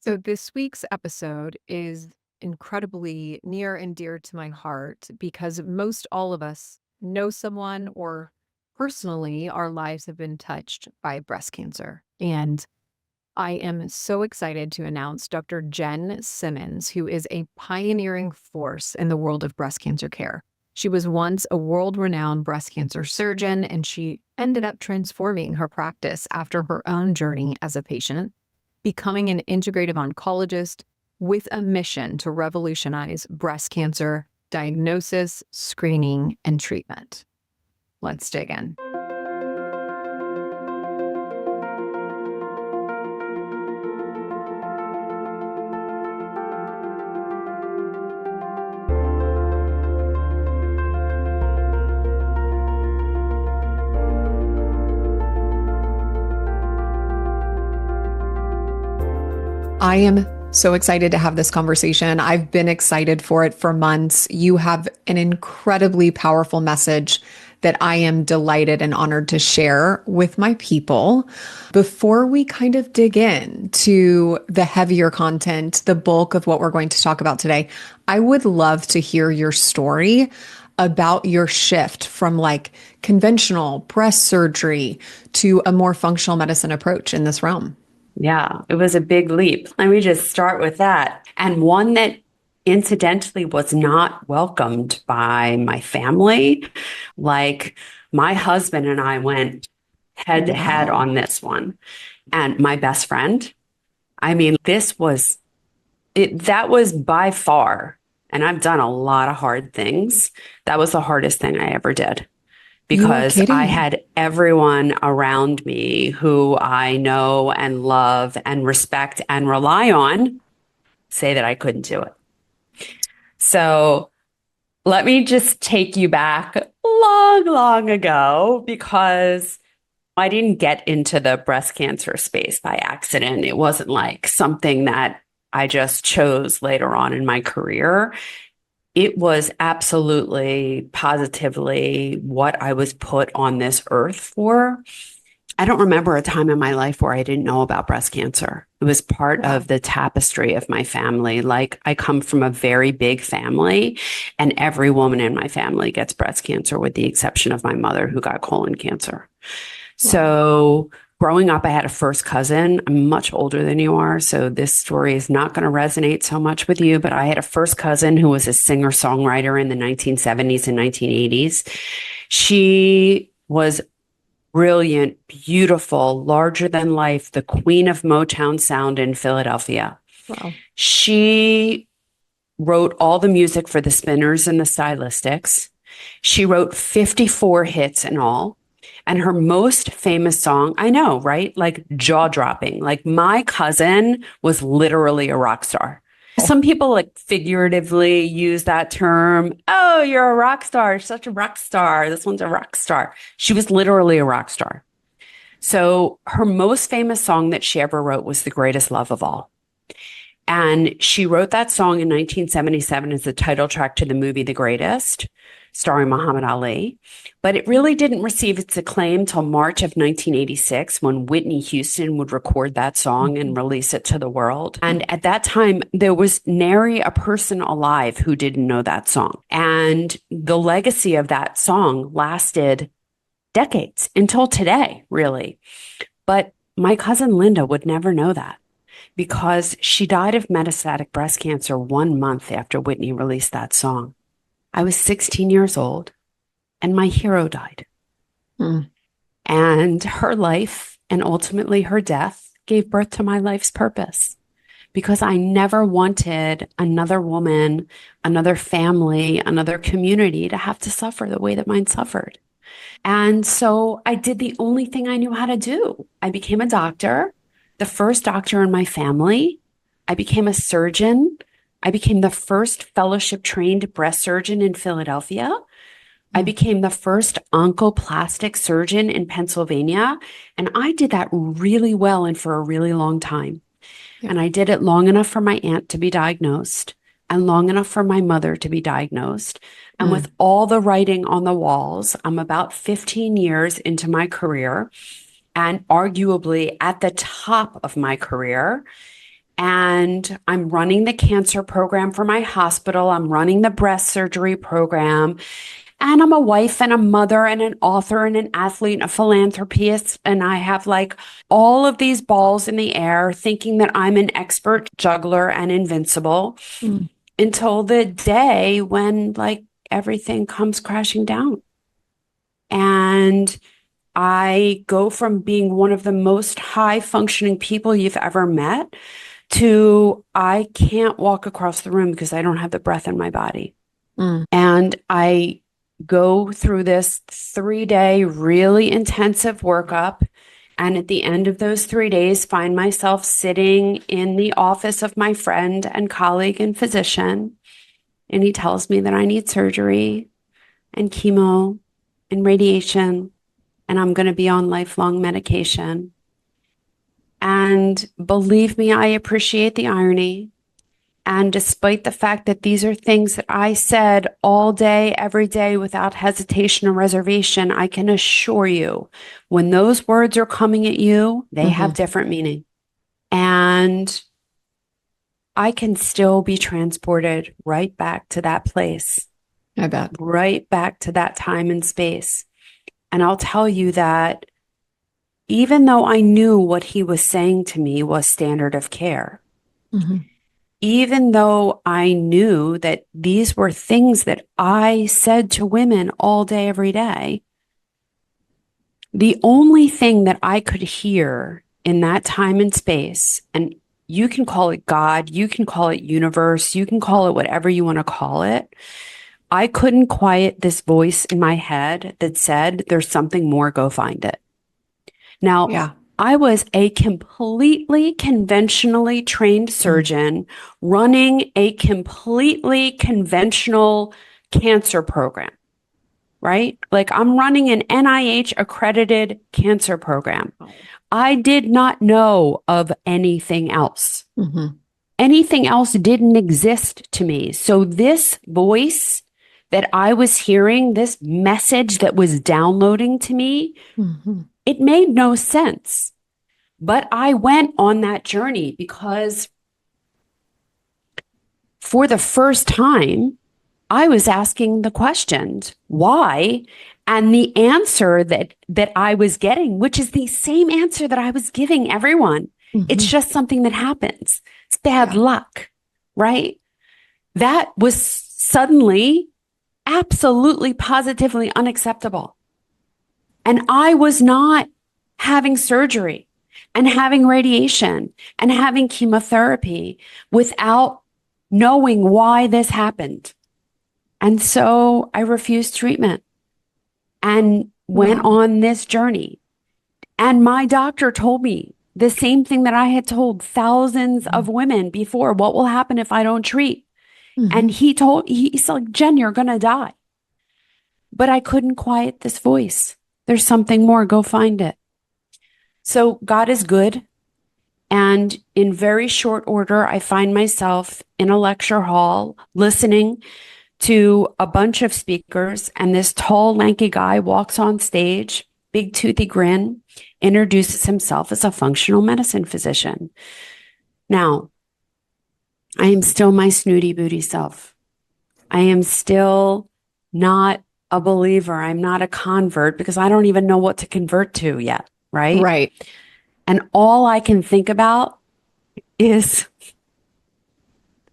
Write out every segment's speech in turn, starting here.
So, this week's episode is incredibly near and dear to my heart because most all of us know someone or personally our lives have been touched by breast cancer. And I am so excited to announce Dr. Jen Simmons, who is a pioneering force in the world of breast cancer care. She was once a world renowned breast cancer surgeon, and she ended up transforming her practice after her own journey as a patient, becoming an integrative oncologist with a mission to revolutionize breast cancer diagnosis, screening, and treatment. Let's dig in. I am so excited to have this conversation. I've been excited for it for months. You have an incredibly powerful message that I am delighted and honored to share with my people. Before we kind of dig in to the heavier content, the bulk of what we're going to talk about today, I would love to hear your story about your shift from like conventional breast surgery to a more functional medicine approach in this realm. Yeah, it was a big leap. Let me just start with that. And one that incidentally was not welcomed by my family. Like my husband and I went head to head Wow. on this one. And my best friend, I mean, that was by far, and I've done a lot of hard things. That was the hardest thing I ever did You are because I kidding. had everyone around me who I know and love and respect and rely on say that I couldn't do it. So let me just take you back long, long ago because I didn't get into the breast cancer space by accident. It wasn't like something that I just chose later on in my career. It was absolutely, positively what I was put on this earth for. I don't remember a time in my life where I didn't know about breast cancer. It was part Wow. of the tapestry of my family. Like I come from a very big family, and every woman in my family gets breast cancer, with the exception of my mother, who got colon cancer. Wow. So growing up, I had a first cousin. I'm much older than you are, so this story is not going to resonate so much with you, but I had a first cousin who was a singer-songwriter in the 1970s and 1980s. She was brilliant, beautiful, larger than life, the queen of Motown sound in Philadelphia. Wow. She wrote all the music for the Spinners and the Stylistics. She wrote 54 hits in all. And her most famous song, I know, right? Like jaw dropping. Like my cousin was literally a rock star. Some people like figuratively use that term. Oh, you're a rock star, such a rock star. This one's a rock star. She was literally a rock star. So her most famous song that she ever wrote was The Greatest Love of All. And she wrote that song in 1977 as the title track to the movie The Greatest, starring Muhammad Ali. But it really didn't receive its acclaim till March of 1986, when Whitney Houston would record that song and release it to the world. And at that time, there was nary a person alive who didn't know that song. And the legacy of that song lasted decades until today, really. But my cousin Linda would never know that, because she died of metastatic breast cancer 1 month after Whitney released that song. I was 16 years old and my hero died. Mm. And her life and ultimately her death gave birth to my life's purpose, because I never wanted another woman, another family, another community to have to suffer the way that mine suffered. And so I did the only thing I knew how to do. I became a doctor, the first doctor in my family. I became a surgeon. I became the first fellowship trained breast surgeon in Philadelphia. I became the first oncoplastic surgeon in Pennsylvania. And I did that really well and for a really long time. Yeah. And I did it long enough for my aunt to be diagnosed and long enough for my mother to be diagnosed. And with all the writing on the walls, I'm about 15 years into my career and arguably at the top of my career. And and I'm running the cancer program for my hospital. I'm running the breast surgery program. And I'm a wife and a mother and an author and an athlete and a philanthropist. And I have like all of these balls in the air thinking that I'm an expert juggler and invincible Mm. until the day when like everything comes crashing down. And I go from being one of the most high functioning people you've ever met to I can't walk across the room because I don't have the breath in my body. Mm. And I go through this 3-day, really intensive workup. And at the end of those 3 days, find myself sitting in the office of my friend and colleague and physician. And he tells me that I need surgery and chemo and radiation, and I'm going to be on lifelong medication. And believe me, I appreciate the irony. And despite the fact that these are things that I said all day, every day, without hesitation or reservation, I can assure you, when those words are coming at you, they have Mhm. different meaning. And I can still be transported right back to that place, I bet. right back to that time and space. And I'll tell you that even though I knew what he was saying to me was standard of care, Mhm. even though I knew that these were things that I said to women all day, every day, the only thing that I could hear in that time and space, and you can call it God, you can call it universe, you can call it whatever you want to call it. I couldn't quiet this voice in my head that said, there's something more, go find it. Now, Yeah. I was a completely conventionally trained Mm. surgeon running a completely conventional cancer program, right? Like I'm running an NIH accredited cancer program. I did not know of anything else. Mhm. Anything else didn't exist to me. So this voice that I was hearing, this message that was downloading to me, Mhm. it made no sense. But I went on that journey because for the first time, I was asking the questions, why? And the answer that I was getting, which is the same answer that I was giving everyone. It's Mhm. just something that happens. It's bad Yeah. luck, right? That was suddenly absolutely positively unacceptable. And I was not having surgery and having radiation and having chemotherapy without knowing why this happened. And so I refused treatment and went Wow. on this journey. And my doctor told me the same thing that I had told thousands of women before. What will happen if I don't treat? And Mhm. he's like, Jen, you're going to die. But I couldn't quiet this voice. There's something more. Go find it. So God is good. And in very short order, I find myself in a lecture hall listening to a bunch of speakers. And this tall, lanky guy walks on stage, big toothy grin, introduces himself as a functional medicine physician. Now, I am still my snooty booty self. I am still not a believer. I'm not a convert because I don't even know what to convert to yet. Right. Right. And all I can think about is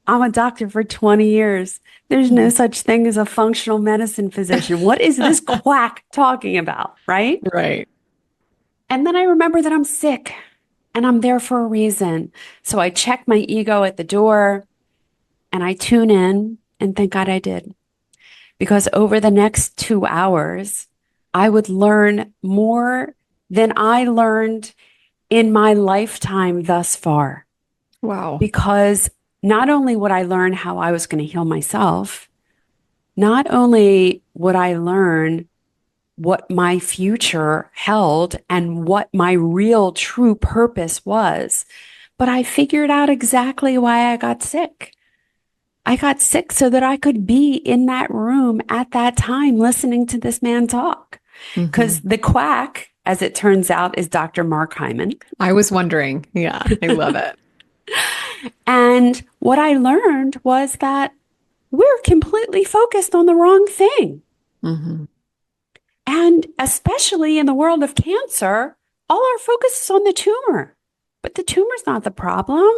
I'm a doctor for 20 years. There's no Mhm. such thing as a functional medicine physician. What is this quack talking about? Right. Right. And then I remember that I'm sick and I'm there for a reason. So I check my ego at the door and I tune in and thank God I did. Because over the next 2 hours, I would learn more than I learned in my lifetime thus far. Wow. Because not only would I learn how I was going to heal myself, not only would I learn what my future held and what my real true purpose was, but I figured out exactly why I got sick. I got sick so that I could be in that room at that time listening to this man talk. Because Mhm. the quack, as it turns out, is Dr. Mark Hyman. I was wondering. Yeah, I love it. And what I learned was that we're completely focused on the wrong thing. Hmm. And especially in the world of cancer, all our focus is on the tumor. But the tumor's not the problem.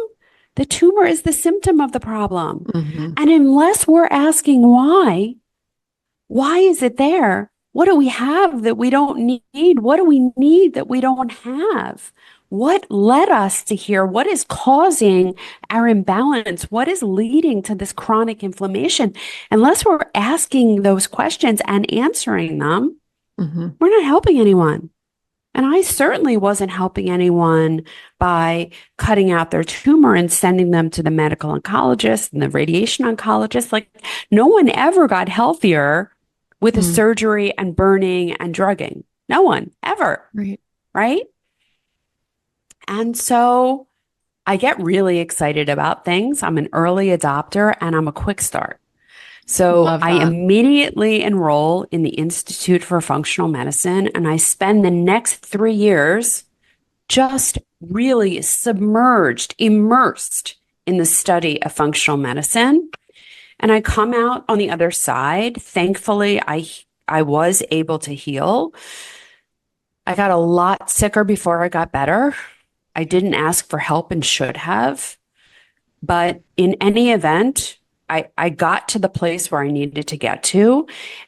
The tumor is the symptom of the problem. Hmm. And unless we're asking why is it there? What do we have that we don't need? What do we need that we don't have? What led us to here? What is causing our imbalance? What is leading to this chronic inflammation? Unless we're asking those questions and answering them, Hmm. we're not helping anyone. And I certainly wasn't helping anyone by cutting out their tumor and sending them to the medical oncologist and the radiation oncologist. Like, no one ever got healthier with a Mm. surgery and burning and drugging. No one ever. Right. Right. And so I get really excited about things. I'm an early adopter and I'm a quick start. So Love I that. immediately enroll in the Institute for Functional Medicine and I spend the next 3 years just really submerged, immersed in the study of functional medicine. And I come out on the other side. Thankfully, I was able to heal. I got a lot sicker before I got better. I didn't ask for help and should have. But in any event, I got to the place where I needed to get to.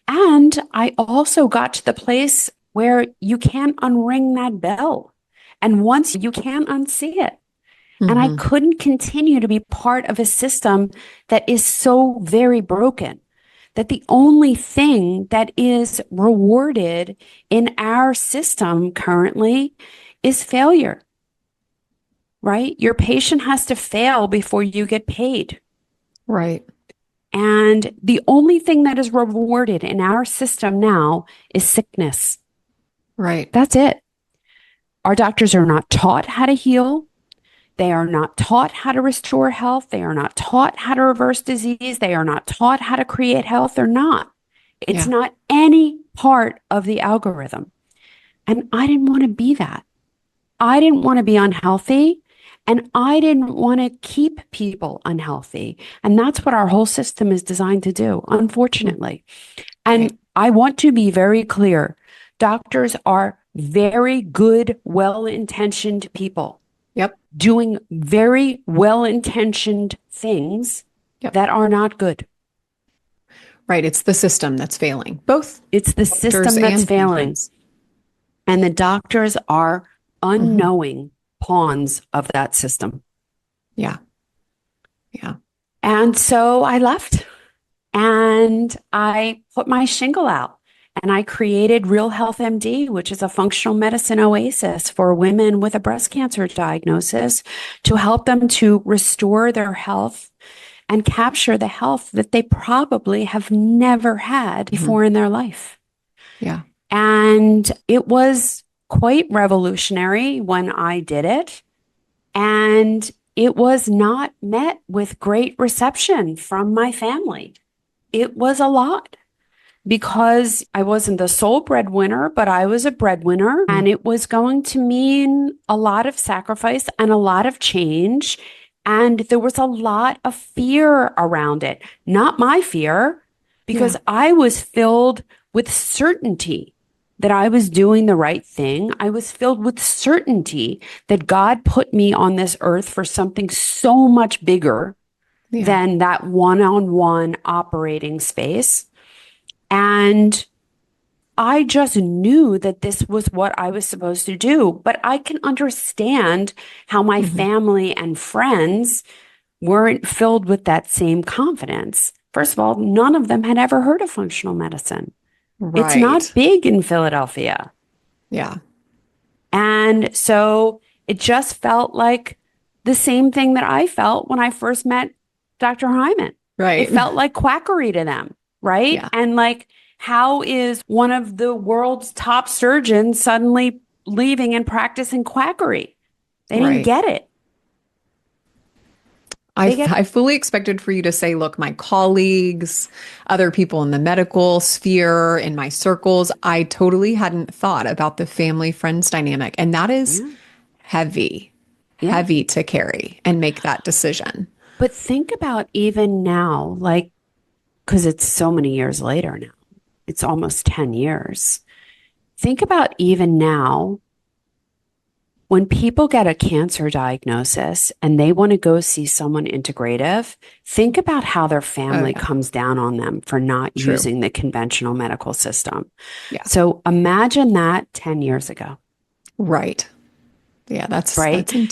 And I also got to the place where you can't unring that bell. And once you can't unsee it. And I Hmm. couldn't continue to be part of a system that is so very broken that the only thing that is rewarded in our system currently is failure, right? Your patient has to fail before you get paid. Right. And the only thing that is rewarded in our system now is sickness. Right. That's it. Our doctors are not taught how to heal. They are not taught how to restore health. They are not taught how to reverse disease. They are not taught how to create health. They're not. It's Yeah. not any part of the algorithm. And I didn't want to be that. I didn't want to be unhealthy. And I didn't want to keep people unhealthy. And that's what our whole system is designed to do, Mm. unfortunately. Right. And I want to be very clear. Doctors are very good, well-intentioned people Yep. doing very well-intentioned things Yep. that are not good. Right. It's the system that's failing, both It's the doctors system that's and failing. patients. And the doctors are Hmm. unknowing pawns of that system. Yeah. Yeah. And so I left and I put my shingle out and I created Real Health MD, which is a functional medicine oasis for women with a breast cancer diagnosis to help them to restore their health and capture the health that they probably have never had Hmm. before in their life. Yeah. And it was quite revolutionary when I did it. And it was not met with great reception from my family. It was a lot because I wasn't the sole breadwinner, but I was a breadwinner. Mm. And it was going to mean a lot of sacrifice and a lot of change. And there was a lot of fear around it. Not my fear, because Yeah. I was filled with certainty that I was doing the right thing. I was filled with certainty that God put me on this earth for something so much bigger Yeah. than that one-on-one operating space. And I just knew that this was what I was supposed to do. But I can understand how my Hmm. family and friends weren't filled with that same confidence. First of all, none of them had ever heard of functional medicine. It's not Right. big in Philadelphia. Yeah. And so it just felt like the same thing that I felt when I first met Dr. Hyman. It Right. felt like quackery to them, right? Yeah. And like, how is one of the world's top surgeons suddenly leaving and practicing quackery? They didn't Right. get it. I, They get, I fully expected for you to say, look, my colleagues, other people in the medical sphere, in my circles, I totally hadn't thought about the family friends dynamic. And that is yeah, heavy. Yeah. heavy to carry and make that decision. But think about even now, like, because it's so many years later now, it's almost 10 years. Think about even now when people get a cancer diagnosis and they want to go see someone integrative, think about how their Oh, family yeah. comes down on them for not True. using the conventional medical system. Yeah. So imagine that 10 years ago, Right. Yeah, right? that's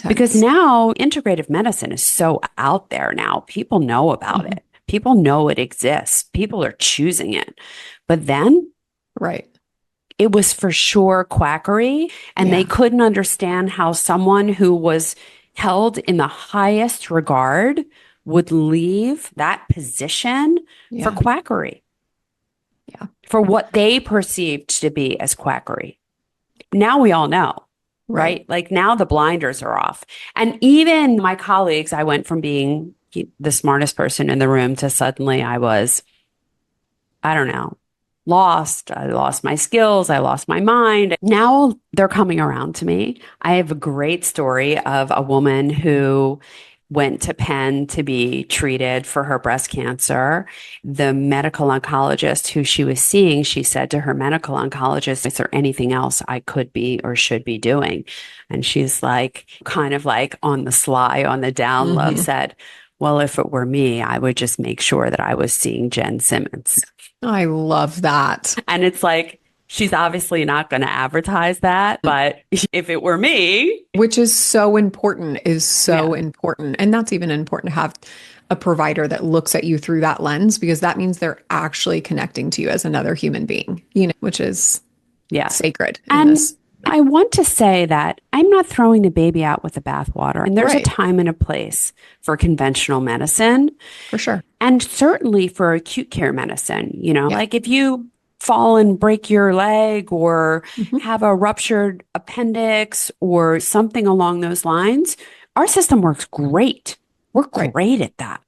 Because intense. now integrative medicine is so out there now. People know about Mhm. it. People know it exists. People are choosing it. But then Right. it was for sure quackery, and they Yeah. couldn't understand how someone who was held in the highest regard would leave that position for Yeah. quackery, Yeah. for what they perceived to be as quackery. Now we all know, Right. right? Like now the blinders are off. And even my colleagues, I went from being the smartest person in the room to suddenly I was, I don't know, lost. I lost my skills. I lost my mind. Now they're coming around to me. I have a great story of a woman who went to Penn to be treated for her breast cancer. The medical oncologist who she was seeing, she said to her medical oncologist, is there anything else I could be or should be doing? And she's like, kind of like on the sly, on the down low, Hmm. said, well, if it were me, I would just make sure that I was seeing Jen Simmons. I love that. And it's like, she's obviously not going to advertise that. But if it were me, Which is so important, is so yeah, important. And that's even important to have a provider that looks at you through that lens, because that means they're actually connecting to you as another human being, which is yeah. sacred in And this. I want to say that I'm not throwing the baby out with the bathwater. And there's a Right. time and a place for conventional medicine For sure. and certainly for acute care medicine. Yeah. Like if you fall and break your leg or Hmm. have a ruptured appendix or something along those lines, our system works great. We're Right. great at that.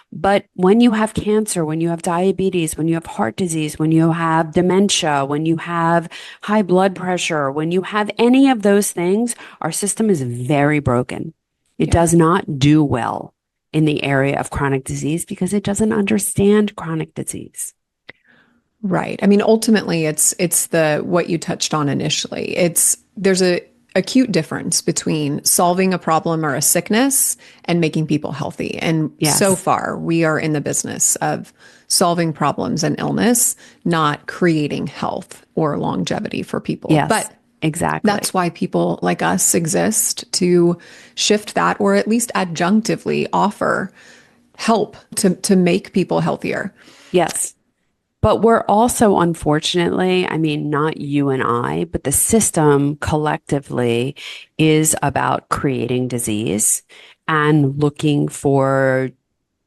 But when you have cancer, when you have diabetes, when you have heart disease, when you have dementia, when you have high blood pressure, when you have any of those things, our system is very broken. It Yeah. does not do well in the area of chronic disease because it doesn't understand chronic disease. Right. I mean, ultimately it's the what you touched on initially. There's a acute difference between solving a problem or a sickness and making people healthy. And so Yes. far, we are in the business of solving problems and illness, not creating health or longevity for people. Yes, But exactly. that's why people like us exist, to shift that, or at least adjunctively offer help to make people healthier. Yes. But we're also, unfortunately, I mean, not you and I, but the system collectively is about creating disease and looking for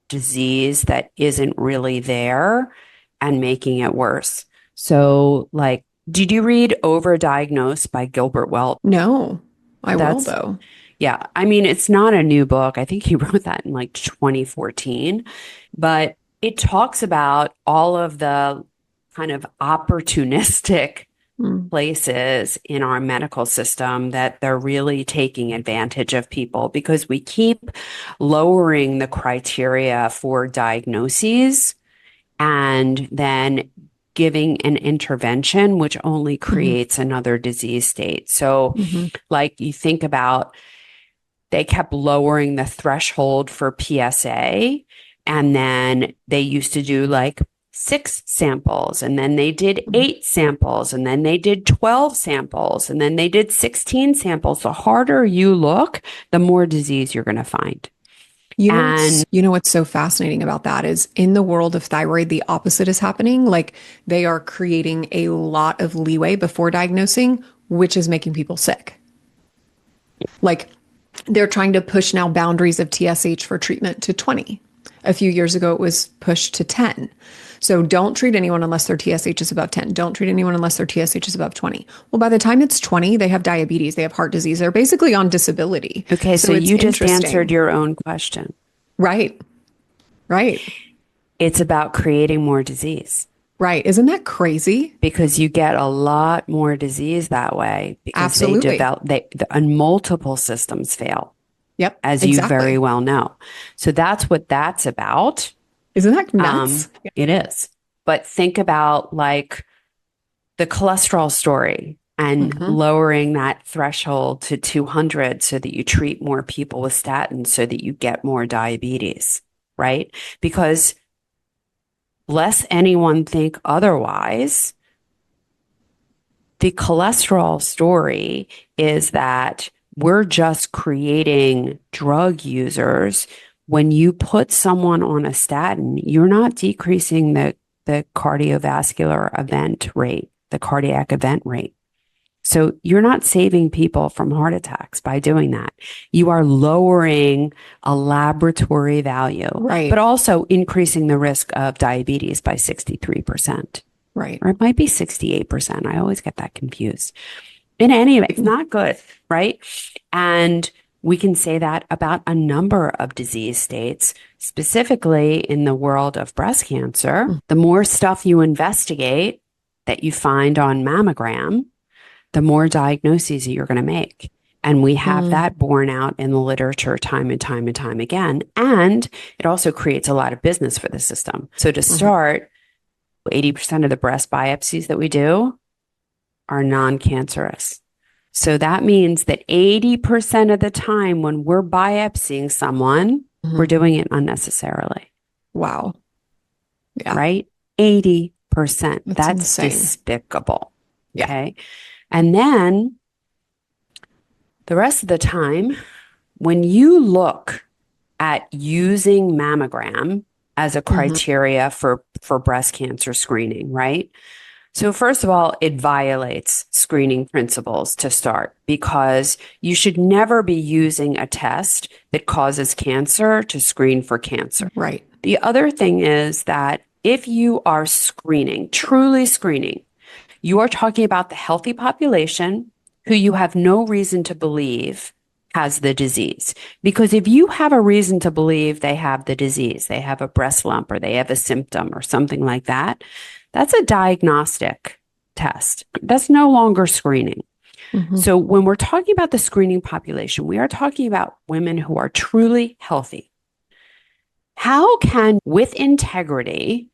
disease that isn't really there and making it worse. So, like, did you read Overdiagnosed by Gilbert Welch? No, I will That's, though. yeah, I mean, it's not a new book. I think he wrote that in like 2014, but it talks about all of the kind of opportunistic Mm. places in our medical system that they're really taking advantage of people because we keep lowering the criteria for diagnoses and then giving an intervention, which only Hmm. creates another disease state. So, Hmm. like you think about, they kept lowering the threshold for PSA. And then they used to do like 6 samples, and then they did Hmm. 8 samples, and then they did 12 samples, and then they did 16 samples. The harder you look, the more disease you're going to find. And You know what's so fascinating about that is in the world of thyroid, the opposite is happening. Like they are creating a lot of leeway before diagnosing, which is making people sick. Like they're trying to push now boundaries of TSH for treatment to 20. A few years ago, it was pushed to 10. So don't treat anyone unless their TSH is above 10. Don't treat anyone unless their TSH is above 20. Well, by the time it's 20, they have diabetes, they have heart disease, they're basically on disability. okay, so So it's you just answered interesting. your own question. Right, right, It's about creating more disease right. Isn't that crazy? because you get a lot more disease that way because they Absolutely. develop, and multiple systems fail. Yep. as you very Exactly. well know. So that's what that's about. Isn't that nuts? It is. But think about like the cholesterol story and Mm-hmm. lowering that threshold to 200 so that you treat more people with statins so that you get more diabetes, right? Because lest anyone think otherwise, the cholesterol story is that we're just creating drug users. When you put someone on a statin, you're not decreasing the cardiovascular event rate, the cardiac event rate. So you're not saving people from heart attacks by doing that. You are lowering a laboratory value, Right. but also increasing the risk of diabetes by 63%. Right. Or it might be 68%. I always get that confused. In any event, it's not good, right? And we can say that about a number of disease states, specifically in the world of breast cancer. The more stuff you investigate that you find on mammogram, the more diagnoses you're going to make. And we have that borne out in the literature time and time and time again. And it also creates a lot of business for the system. So to start, 80% of the breast biopsies that we do are non-cancerous. So that means that 80% of the time when we're biopsying someone, we're doing it unnecessarily. Wow. Yeah. Right? 80%. That's insane. despicable. Yeah. Okay. And then the rest of the time, when you look at using mammogram as a criteria for breast cancer screening, right? So first of all, it violates screening principles to start because you should never be using a test that causes cancer to screen for cancer. Right. The other thing is that if you are screening, truly screening, you are talking about the healthy population who you have no reason to believe has the disease. Because if you have a reason to believe they have the disease, they have a breast lump or they have a symptom or something like that, that's a diagnostic test. That's no longer screening. So when we're talking about the screening population, we are talking about women who are truly healthy. How can, with integrity,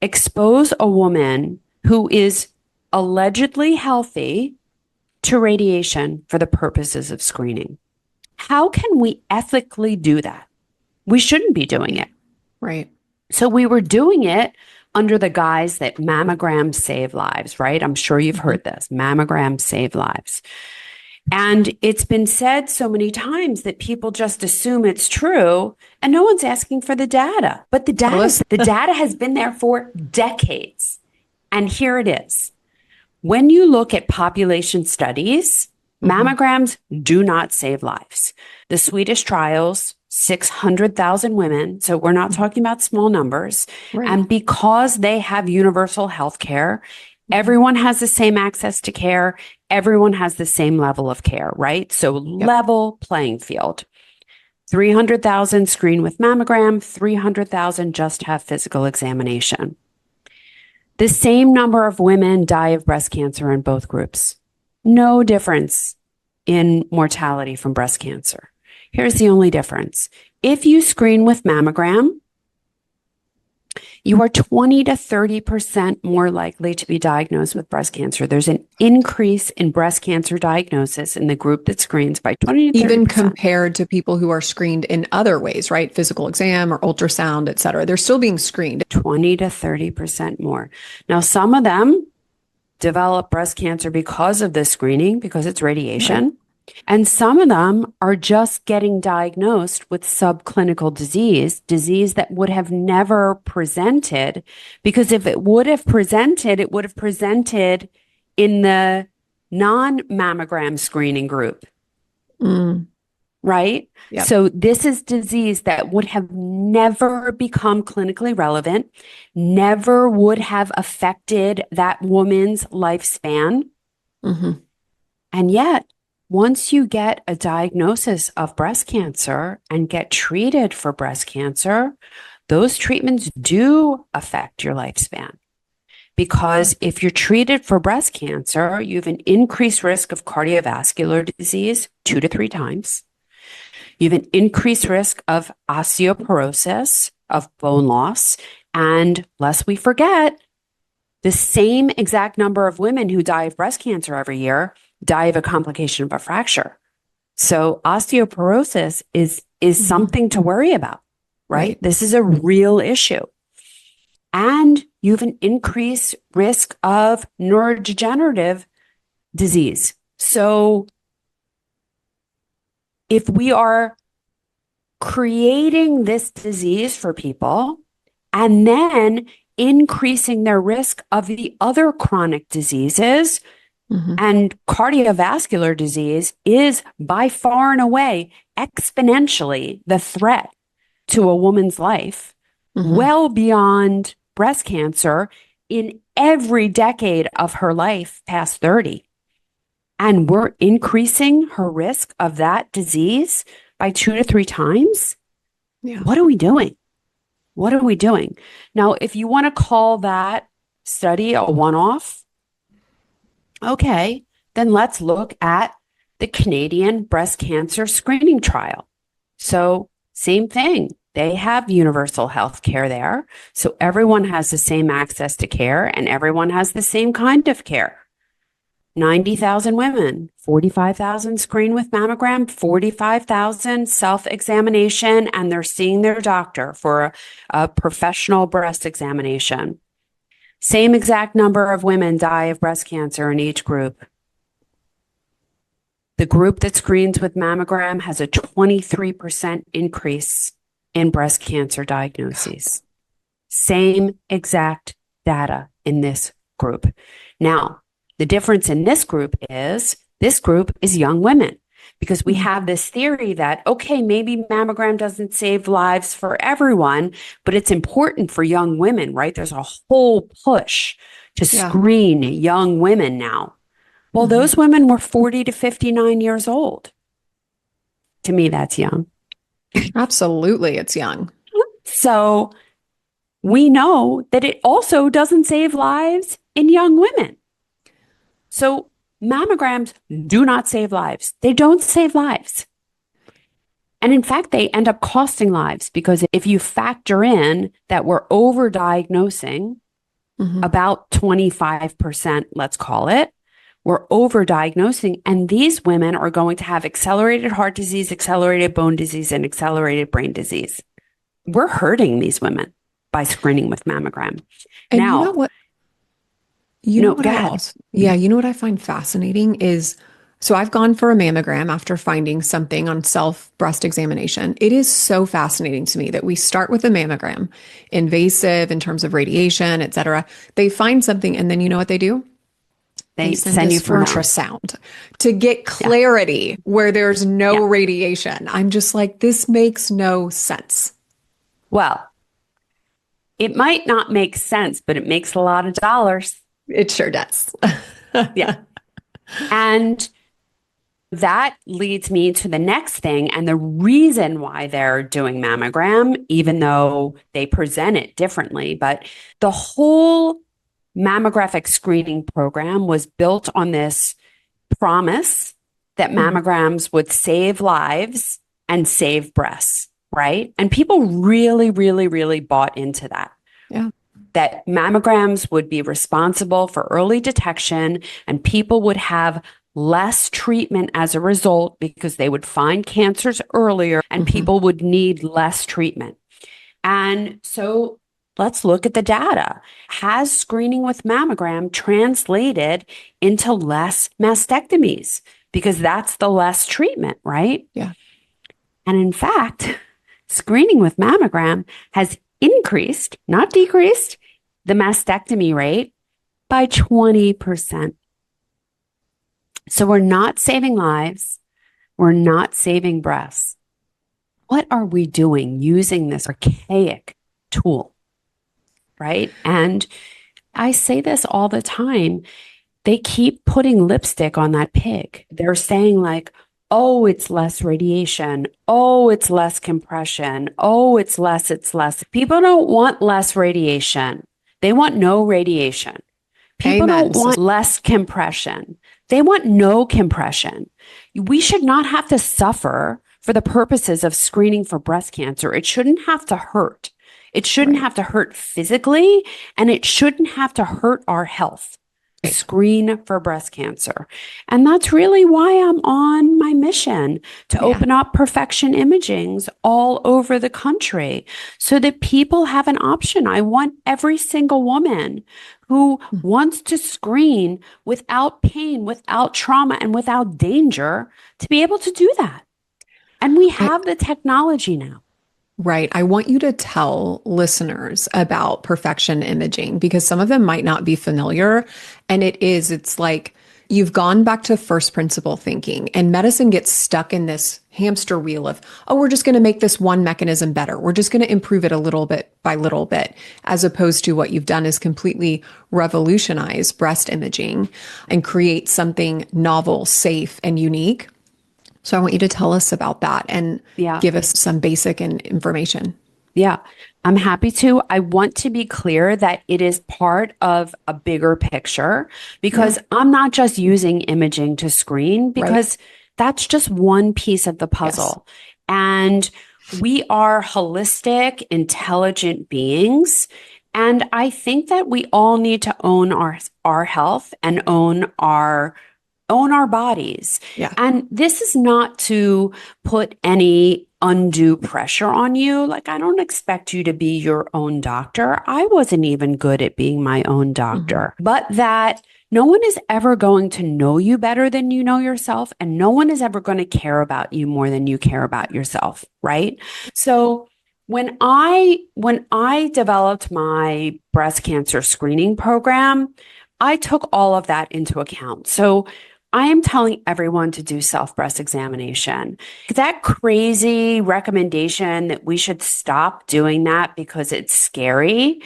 expose a woman who is allegedly healthy to radiation for the purposes of screening? How can we ethically do that? We shouldn't be doing it. Right. So we were doing it under the guise that mammograms save lives, right? I'm sure you've heard this. Mammograms save lives. And it's been said so many times that people just assume it's true and no one's asking for the data. But the data has been there for decades. And here it is. When you look at population studies, mammograms do not save lives. The Swedish trials, 600,000 women. So we're not talking about small numbers. Right. And because they have universal health care, everyone has the same access to care. Everyone has the same level of care, right? So level playing field. 300,000 screen with mammogram, 300,000 just have physical examination. The same number of women die of breast cancer in both groups. No difference in mortality from breast cancer. Here's the only difference. If you screen with mammogram, you are 20 to 30% more likely to be diagnosed with breast cancer. There's an increase in breast cancer diagnosis in the group that screens by 20 to 30%. Even compared to people who are screened in other ways, right? Physical exam or ultrasound, et cetera. They're still being screened. 20 to 30% more. Now, some of them develop breast cancer because of this screening, because it's radiation. Right. And some of them are just getting diagnosed with subclinical disease that would have never presented, because if it would have presented in the non-mammogram screening group. Right? Yep. So this is disease that would have never become clinically relevant, never would have affected that woman's lifespan. And yet, once you get a diagnosis of breast cancer and get treated for breast cancer, those treatments do affect your lifespan. Because if you're treated for breast cancer, you have an increased risk of cardiovascular disease 2 to 3 times. You have an increased risk of osteoporosis, of bone loss. And lest we forget, the same exact number of women who die of breast cancer every year die of a complication of a fracture. So osteoporosis is something to worry about, right? This is a real issue. And you have an increased risk of neurodegenerative disease. So if we are creating this disease for people and then increasing their risk of the other chronic diseases, and cardiovascular disease is by far and away exponentially the threat to a woman's life, well beyond breast cancer in every decade of her life past 30. And we're increasing her risk of that disease by 2 to 3 times. What are we doing? What are we doing? Now, if you want to call that study a one-off, okay, then let's look at the Canadian breast cancer screening trial. So same thing. They have universal health care there. So everyone has the same access to care and everyone has the same kind of care. 90,000 women, 45,000 screen with mammogram, 45,000 self-examination, and they're seeing their doctor for a professional breast examination. Same exact number of women die of breast cancer in each group. The group that screens with mammogram has a 23% increase in breast cancer diagnoses. Same exact data in this group. Now, the difference in this group is young women. Because we have this theory that, okay, maybe mammogram doesn't save lives for everyone, but it's important for young women, right? There's a whole push to screen young women now. Well, those women were 40 to 59 years old. To me, that's young. Absolutely, it's young. So we know that it also doesn't save lives in young women. So mammograms do not save lives. They don't save lives. And in fact, they end up costing lives because if you factor in that we're overdiagnosing about 25%, let's call it, we're overdiagnosing, and these women are going to have accelerated heart disease, accelerated bone disease, and accelerated brain disease. We're hurting these women by screening with mammogram. And now, you know what? You know what I find fascinating is, so I've gone for a mammogram after finding something on self breast examination. It is so fascinating to me that we start with a mammogram, invasive in terms of radiation, et cetera. They find something and then you know what they do? They send you for ultrasound to get clarity where there's no radiation. I'm just like, this makes no sense. Well, it might not make sense, but it makes a lot of dollars. It sure does. And that leads me to the next thing. And the reason why they're doing mammogram, even though they present it differently, but the whole mammographic screening program was built on this promise that mammograms would save lives and save breasts, right? And people really, really, really bought into that. Yeah. That mammograms would be responsible for early detection and people would have less treatment as a result because they would find cancers earlier and people would need less treatment. And so let's look at the data. Has screening with mammogram translated into less mastectomies? Because that's the less treatment, right? Yeah. And in fact, screening with mammogram has increased, not decreased, the mastectomy rate by 20%. So we're not saving lives. We're not saving breasts. What are we doing using this archaic tool? Right? And I say this all the time. They keep putting lipstick on that pig. They're saying like, oh, it's less radiation. Oh, it's less compression. Oh, it's less. People don't want less radiation. They want no radiation. People don't want less compression. They want no compression. We should not have to suffer for the purposes of screening for breast cancer. It shouldn't have to hurt. It shouldn't Right. have to hurt physically, and it shouldn't have to hurt our health. Right. Screen for breast cancer. And that's really why I'm on my mission to Yeah. open up perfection imagings all over the country so that people have an option. I want every single woman who Mm. wants to screen without pain, without trauma, and without danger to be able to do that. And we I, have the technology now. right. I want you to tell listeners about perfection imaging because some of them might not be familiar. And it's like you've gone back to first principle thinking, and medicine gets stuck in this hamster wheel of, oh, we're just going to make this one mechanism better. We're just going to improve it a little bit by little bit, as opposed to what you've done is completely revolutionize breast imaging and create something novel, safe, and unique. So I want you to tell us about that and Yeah. give us some basic information. Yeah, I'm happy to. I want to be clear that it is part of a bigger picture Yeah. because I'm not just using imaging to screen Right. because that's just one piece of the Yes. puzzle. And we are holistic, intelligent beings. And I think that we all need to own our health and own our bodies. Yeah. And this is not to put any undue pressure on you. Like, I don't expect you to be your own doctor. I wasn't even good at being my own Hmm. doctor, but that no one is ever going to know you better than you know yourself. And no one is ever going to care about you more than you care about yourself. Right. So, when I developed my breast cancer screening program, I took all of that into account. So I am telling everyone to do self breast examination. That crazy recommendation that we should stop doing that because it's scary.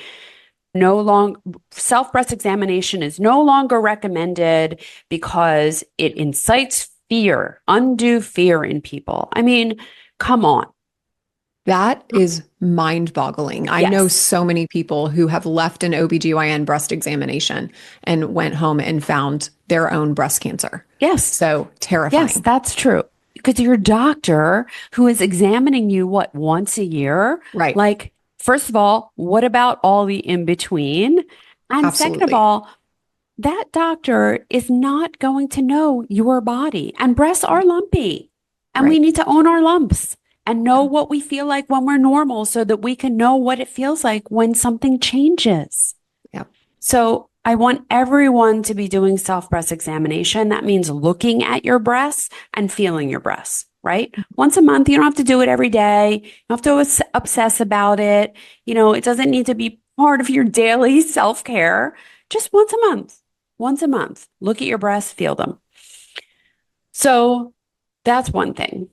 No long self breast examination is no longer recommended because it incites fear, undue fear in people. I mean, come on. That is mind boggling. I know Yes. so many people who have left an OBGYN breast examination and went home and found their own breast cancer. Yes. So Yes, terrifying. that's true. Because your doctor who is examining you, what, once a year? Right. Like, first of all, what about all the in between? And second of Absolutely. all, that doctor is not going to know your body. And breasts are Right. lumpy. And we Right. need to own our lumps and know Yeah. what we feel like when we're normal so that we can know what it feels like when something changes. Yeah. So I want everyone to be doing self breast examination. That means looking at your breasts and feeling your breasts, right? Once a month. You don't have to do it every day. You don't have to obsess about it. It doesn't need to be part of your daily self care. Just once a month. Once a month. Look at your breasts, feel them. So that's one thing.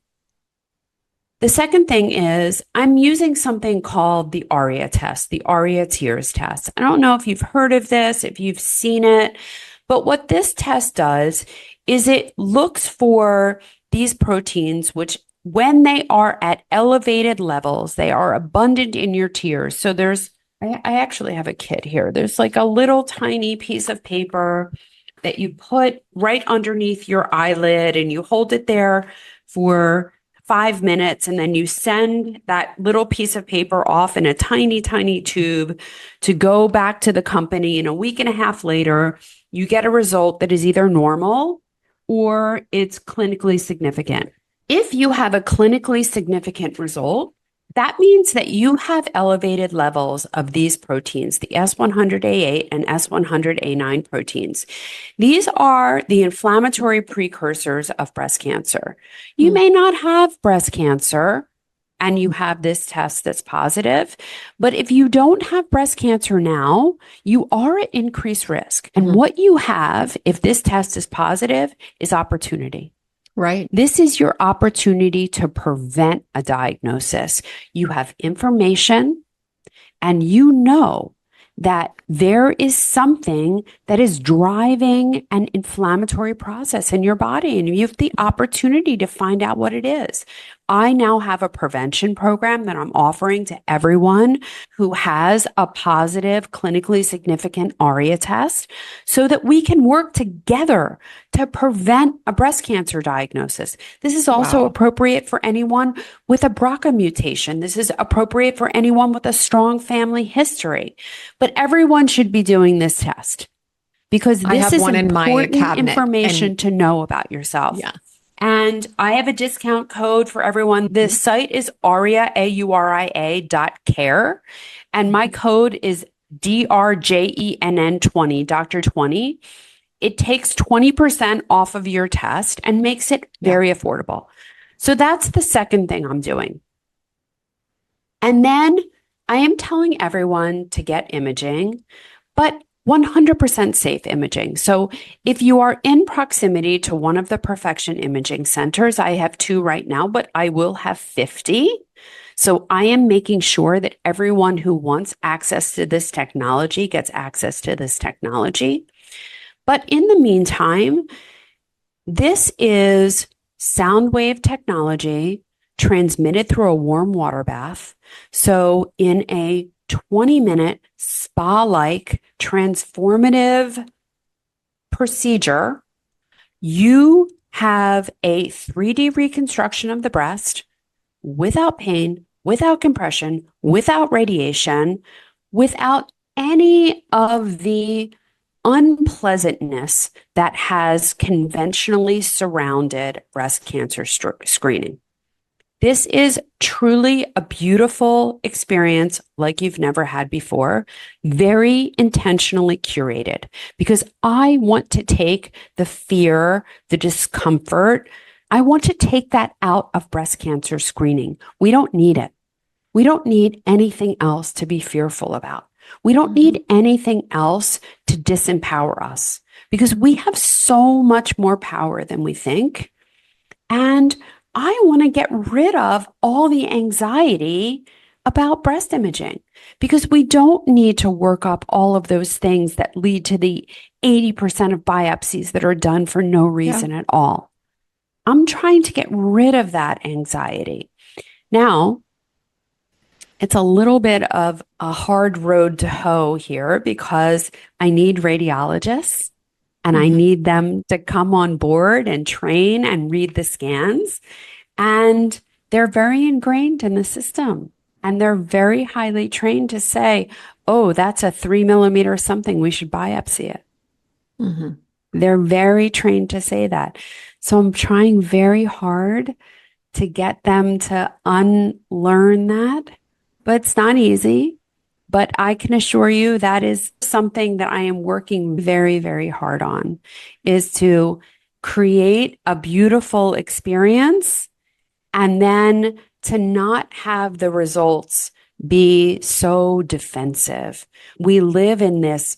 The second thing is I'm using something called the ARIA test, the ARIA tears test. I don't know if you've heard of this, if you've seen it, but what this test does is it looks for these proteins, which when they are at elevated levels, they are abundant in your tears. So I actually have a kit here. There's like a little tiny piece of paper that you put right underneath your eyelid and you hold it there for 5 minutes, and then you send that little piece of paper off in a tiny, tiny tube to go back to the company. And a week and a half later, you get a result that is either normal or it's clinically significant. If you have a clinically significant result, that means that you have elevated levels of these proteins, the S100A8 and S100A9 proteins. These are the inflammatory precursors of breast cancer. You Hmm. may not have breast cancer and you have this test that's positive, but if you don't have breast cancer now, you are at increased risk. And Mhm. what you have, if this test is positive, is opportunity. Right. This is your opportunity to prevent a diagnosis. You have information and you know that there is something that is driving an inflammatory process in your body, and you have the opportunity to find out what it is. I now have a prevention program that I'm offering to everyone who has a positive, clinically significant ARIA test so that we can work together to prevent a breast cancer diagnosis. This is also Wow. appropriate for anyone with a BRCA mutation. This is appropriate for anyone with a strong family history. But everyone should be doing this test because I this have is one in my important cabinet information and to know about yourself. yeah. And I have a discount code for everyone. The Mhm. site is aria, AURIA.care. And my Mhm. code is DRJENN 20, Dr. 20. It takes 20% off of your test and makes it Yeah. very affordable. So that's the second thing I'm doing. And then I am telling everyone to get imaging, but 100% safe imaging. So if you are in proximity to one of the Perfection Imaging Centers, I have two right now, but I will have 50. So I am making sure that everyone who wants access to this technology gets access to this technology. But in the meantime, this is sound wave technology transmitted through a warm water bath. So, in a 20-minute spa like transformative procedure, you have a 3D reconstruction of the breast without pain, without compression, without radiation, without any of the unpleasantness that has conventionally surrounded breast cancer screening. This is truly a beautiful experience like you've never had before, very intentionally curated because I want to take the fear, the discomfort. I want to take that out of breast cancer screening. We don't need it. We don't need anything else to be fearful about. We don't Mhm. need anything else to disempower us because we have so much more power than we think. And I want to get rid of all the anxiety about breast imaging because we don't need to work up all of those things that lead to the 80% of biopsies that are done for no Yeah. reason at all. I'm trying to get rid of that anxiety. Now, it's a little bit of a hard road to hoe here because I need radiologists and I Mhm. need them to come on board and train and read the scans. And they're very ingrained in the system. And they're very highly trained to say, oh, that's a 3 millimeter something. We should biopsy it. Mhm. They're very trained to say that. So I'm trying very hard to get them to unlearn that, but it's not easy. But I can assure you that is something that I am working very, very hard on is to create a beautiful experience and then to not have the results be so defensive. We live in this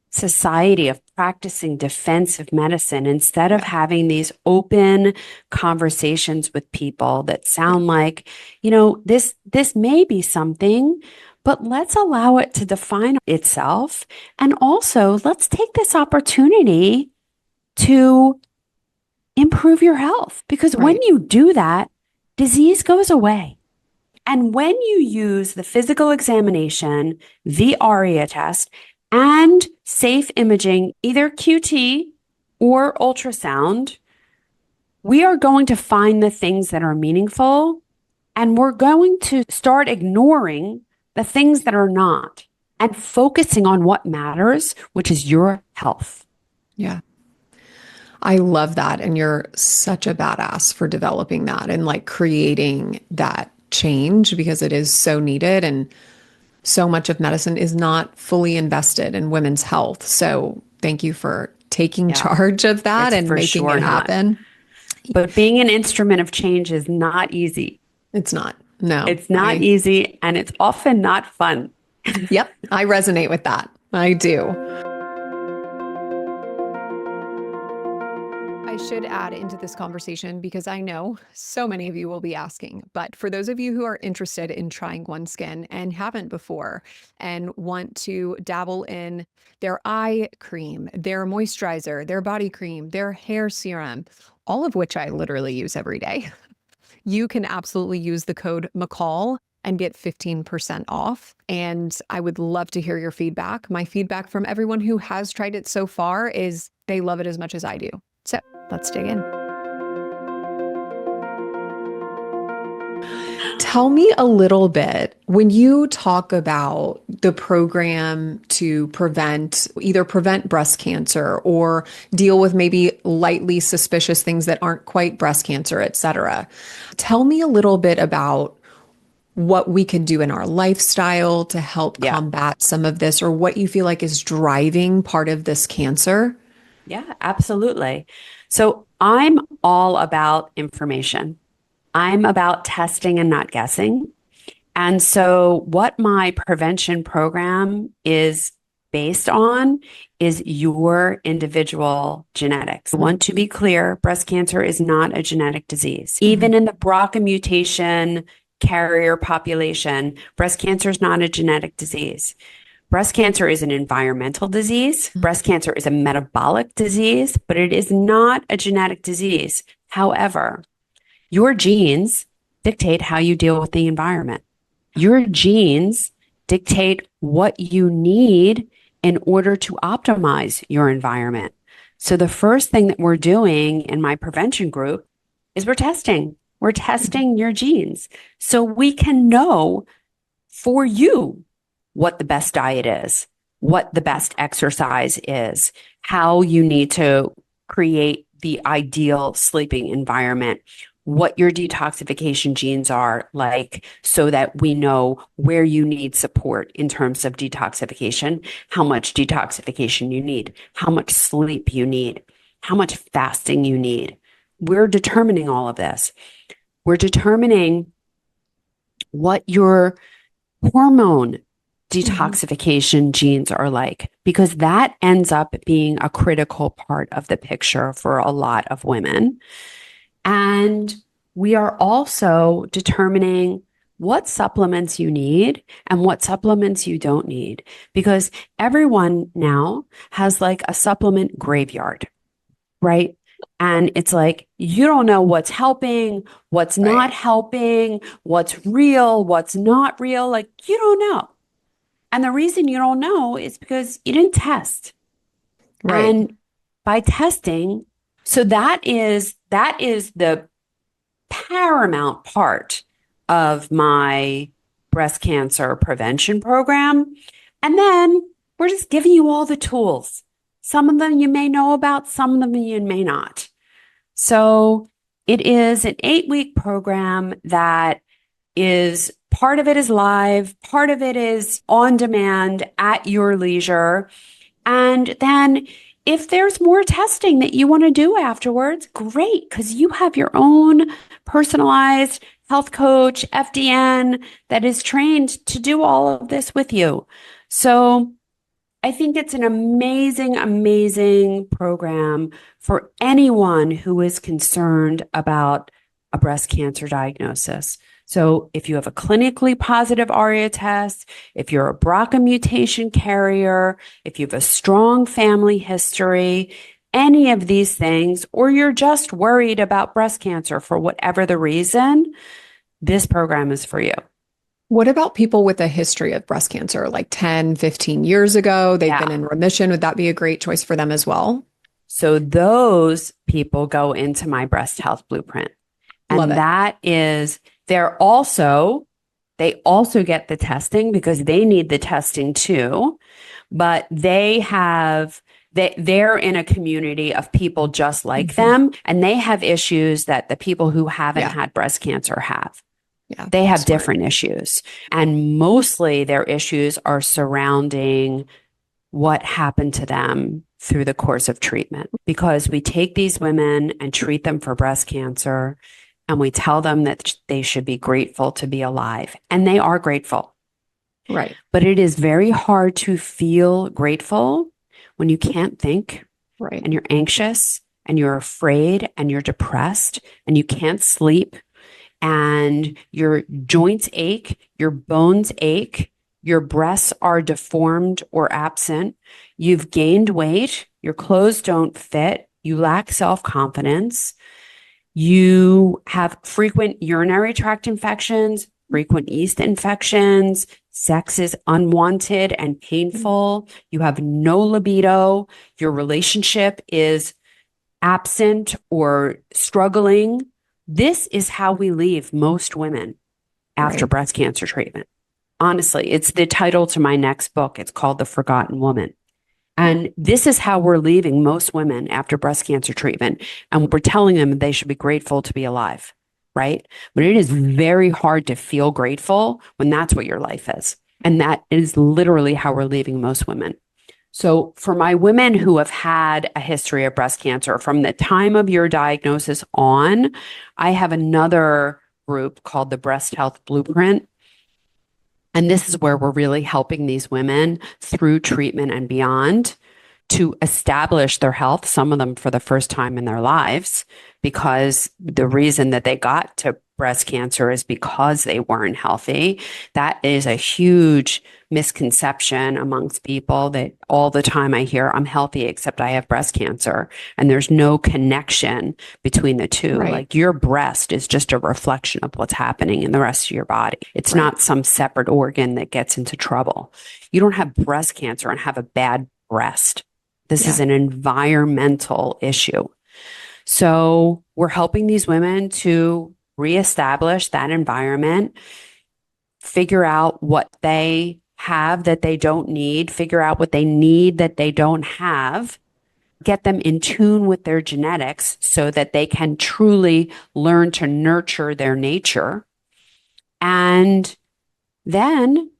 society of practicing defensive medicine instead of Yeah. having these open conversations with people that Yeah. sound like, this may be something, but let's allow it to define itself. And also, let's take this opportunity to improve your health because when Right. you do that, disease goes away. And when you use the physical examination, the ARIA test, and safe imaging, either QT or ultrasound, we are going to find the things that are meaningful and we're going to start ignoring the things that are not and focusing on what matters, which is your health. Yeah. I love that. And you're such a badass for developing that and like creating that change because it is so needed. And so much of medicine is not fully invested in women's health. So thank you for taking Yeah, charge of that it's and for making sure it not. happen. But being an instrument of change is not easy. It's not. No, It's not easy and it's often not fun. yep, I resonate with that. I do. I should add into this conversation because I know so many of you will be asking. But for those of you who are interested in trying OneSkin and haven't before and want to dabble in their eye cream, their moisturizer, their body cream, their hair serum, all of which I literally use every day. you can absolutely use the code McCall and get 15% off. And I would love to hear your feedback. My feedback from everyone who has tried it so far is they love it as much as I do. So let's dig in. Tell me a little bit when you talk about the program to either prevent breast cancer or deal with maybe lightly suspicious things that aren't quite breast cancer, et cetera. Tell me a little bit about what we can do in our lifestyle to help Yeah. combat some of this, or what you feel like is driving part of this cancer. Yeah, absolutely. So I'm all about information. I'm about testing and not guessing. And so, what my prevention program is based on is your individual genetics. I want to be clear, breast cancer is not a genetic disease. Even in the BRCA mutation carrier population, breast cancer is not a genetic disease. Breast cancer is an environmental disease. Breast cancer is a metabolic disease, but it is not a genetic disease. However, your genes dictate how you deal with the environment. Your genes dictate what you need in order to optimize your environment. So the first thing that we're doing in my prevention group is we're testing. We're testing your genes so we can know for you what the best diet is, what the best exercise is, how you need to create the ideal sleeping environment, what your detoxification genes are like, so that we know where you need support in terms of detoxification, how much detoxification you need, how much sleep you need, how much fasting you need. We're determining all of this. We're determining what your hormone detoxification genes are like, because that ends up being a critical part of the picture for a lot of women. And we are also determining what supplements you need and what supplements you don't need, because everyone now has like a supplement graveyard, right? And it's like, you don't know what's helping, what's not helping, what's real, what's not real. Like, you don't know. And the reason you don't know is because you didn't test. Right. And by testing, so that is the paramount part of my breast cancer prevention program. And then we're just giving you all the tools. Some of them you may know about, some of them you may not. So it is an 8-week program that is part of it is live, part of it is on demand at your leisure. And then if there's more testing that you want to do afterwards, great, because you have your own personalized health coach, FDN, that is trained to do all of this with you. So I think it's an amazing, amazing program for anyone who is concerned about a breast cancer diagnosis. So if you have a clinically positive ARIA test, if you're a BRCA mutation carrier, if you have a strong family history, any of these things, or you're just worried about breast cancer for whatever the reason, this program is for you. What about people with a history of breast cancer, like 10, 15 years ago? They've been Yeah. in remission. Would that be a great choice for them as well? So those people go into my breast health blueprint. Love And it. that is, they also get the testing because they need the testing too, but they're in a community of people just like them, and they have issues that the people who haven't Yeah. had breast cancer have. Yeah. They have Smart. different issues, and mostly their issues are surrounding what happened to them through the course of treatment, because we take these women and treat them for breast cancer, and we tell them that they should be grateful to be alive, and they are grateful. Right. But it is very hard to feel grateful when you can't think, Right. and you're anxious, and you're afraid, and you're depressed, and you can't sleep, and your joints ache, your bones ache, your breasts are deformed or absent, you've gained weight, your clothes don't fit, you lack self-confidence, You have frequent urinary tract infections, frequent yeast infections. Sex is unwanted and painful. You have no libido. Your relationship is absent or struggling. This is how we leave most women after Right. breast cancer treatment. Honestly, it's the title to my next book. It's called The Forgotten Woman. And this is how we're leaving most women after breast cancer treatment. And we're telling them they should be grateful to be alive, right? But it is very hard to feel grateful when that's what your life is. And that is literally how we're leaving most women. So, for my women who have had a history of breast cancer from the time of your diagnosis on, I have another group called the Breast Health Blueprint. And this is where we're really helping these women through treatment and beyond to establish their health, some of them for the first time in their lives, because the reason that they got to breast cancer is because they weren't healthy. That is a huge misconception amongst people that all the time I hear, I'm healthy, except I have breast cancer. And there's no connection between the two. Right. Like your breast is just a reflection of what's happening in the rest of your body. It's Right. not some separate organ that gets into trouble. You don't have breast cancer and have a bad breast. This is Yeah. an environmental issue. So we're helping these women to reestablish that environment, figure out what they have that they don't need, figure out what they need that they don't have, get them in tune with their genetics so that they can truly learn to nurture their nature, and then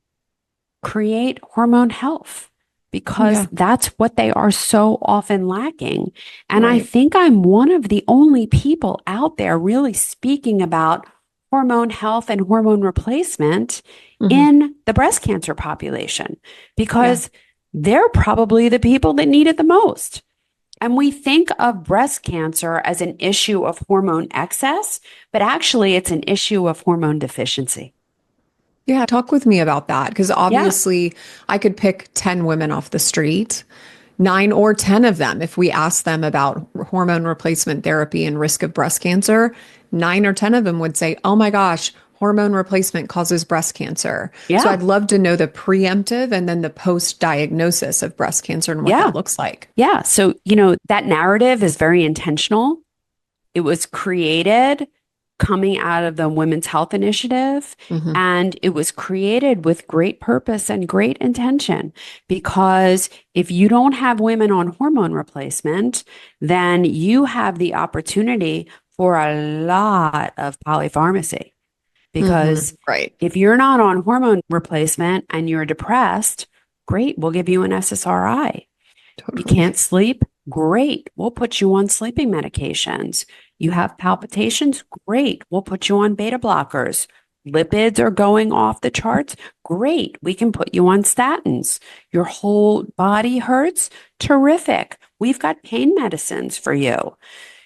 create hormone health because Yeah. that's what they are so often lacking. And I Right. think I'm one of the only people out there really speaking about hormone health and hormone replacement Hmm. in the breast cancer population Yeah. because they're probably the people that need it the most. And we think of breast cancer as an issue of hormone excess, but actually it's an issue of hormone deficiency. Yeah. Talk with me about that. Because Yeah. obviously, I could pick 10 women off the street, 9 or 10 of them, if we ask them about hormone replacement therapy and risk of breast cancer, 9 or 10 of them would say, oh my gosh, hormone replacement causes breast cancer. So Yeah. I'd love to know the preemptive and then the post diagnosis of breast cancer and what Yeah. that looks like. Yeah. So, that narrative is very intentional. It was created coming out of the Women's Health Initiative, Hmm. and it was created with great purpose and great intention. Because if you don't have women on hormone replacement, then you have the opportunity for a lot of polypharmacy. Hmm. Because Right. if you're not on hormone replacement and you're depressed, great, we'll give you an SSRI. You Totally. can't sleep? Great. We'll put you on sleeping medications. You have palpitations? Great. We'll put you on beta blockers. Lipids are going off the charts? Great. We can put you on statins. Your whole body hurts? Terrific. We've got pain medicines for you.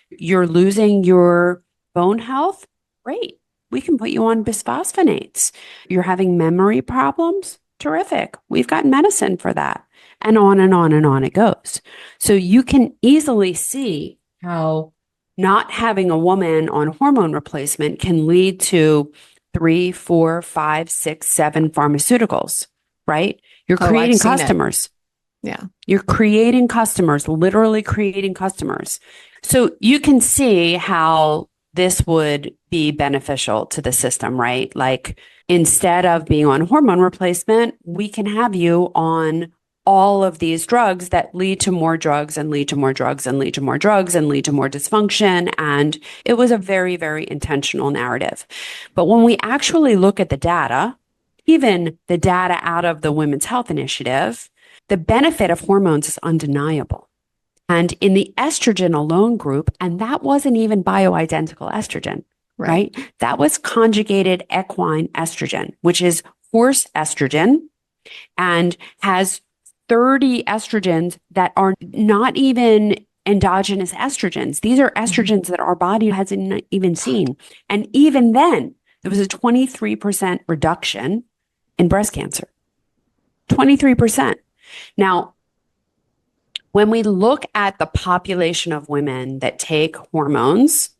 You're losing your bone health? Great. We can put you on bisphosphonates. You're having memory problems? Terrific. We've got medicine for that. And on and on and on it goes. So you can easily see how not having a woman on hormone replacement can lead to 3, 4, 5, 6, 7 pharmaceuticals, right? You're Oh, I've creating seen it. customers. Yeah. You're creating customers, literally creating customers. So you can see how this would be beneficial to the system, right? Like instead of being on hormone replacement, we can have you on all of these drugs that lead to more drugs and lead to more drugs and lead to more drugs and lead to more dysfunction. And it was a very, very intentional narrative. But when we actually look at the data, even the data out of the Women's Health Initiative, the benefit of hormones is undeniable. And in the estrogen alone group, and that wasn't even bioidentical estrogen, Right. right? That was conjugated equine estrogen, which is horse estrogen and has 30 estrogens that are not even endogenous estrogens. These are Mhm. estrogens that our body hasn't even seen. And even then, there was a 23% reduction in breast cancer. 23%. Now, when we look at the population of women that take hormones